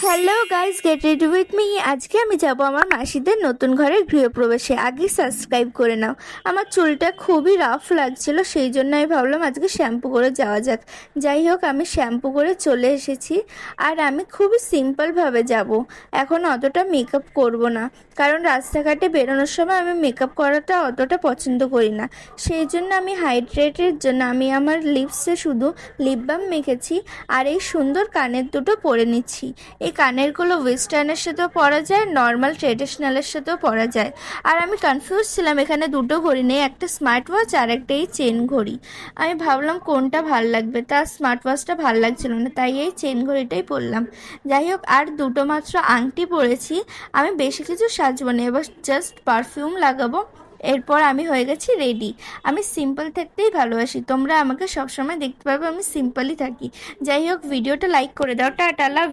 Hello guys, get ready with me. আজকে আমি যাব আমার মাসিদের নতুন ঘরের গৃহপ্রবেশে। আগে সাবস্ক্রাইব করে নাও। আমার চুলটা খুবই রাফ লাগছিল, সেই জন্য আমি ভাবলাম আজকে শ্যাম্পু করে যাওয়া যাক। যাই হোক, আমি শ্যাম্পু করে চলে এসেছি। আর আমি খুবই সিম্পলভাবে যাব, এখন অতটা মেকআপ করব না, কারণ রাস্তাঘাটে বেরোনোর সময় আমি মেকআপ করাটা অতটা পছন্দ করি না। সেই জন্য আমি হাইড্রেটের জন্য আমি আমার লিপসে শুধু লিপ বাম মেখেছি আর এই সুন্দর কানের দুটো পরে নিচ্ছি। এই কানেরগুলো ওয়েস্টার্নের সাথেও পরা যায়, নর্মাল ট্রেডিশনালের সাথেও পরা যায়। আর আমি কনফিউজ ছিলাম, এখানে দুটো ঘড়ি নেই, একটা স্মার্ট ওয়াচ আর একটা এই চেন ঘড়ি। আমি ভাবলাম কোনটা ভাল লাগবে, তার স্মার্ট ওয়াচটা ভাল লাগছিল না, তাই এই চেন ঘড়িটাই পরলাম। যাই হোক, আর দুটো মাত্র আংটি পরেছি। আমি বেশি কিছু সাজবো না, এবার জাস্ট পারফিউম লাগাবো, এরপর আমি হয়ে গেছি রেডি। আমি সিম্পল থাকতেই ভালোবাসি, তোমরা আমাকে সবসময় দেখতে পাবে আমি সিম্পলই থাকি। যাই হোক, ভিডিওটা লাইক করে দাও। টাটা, লাভ।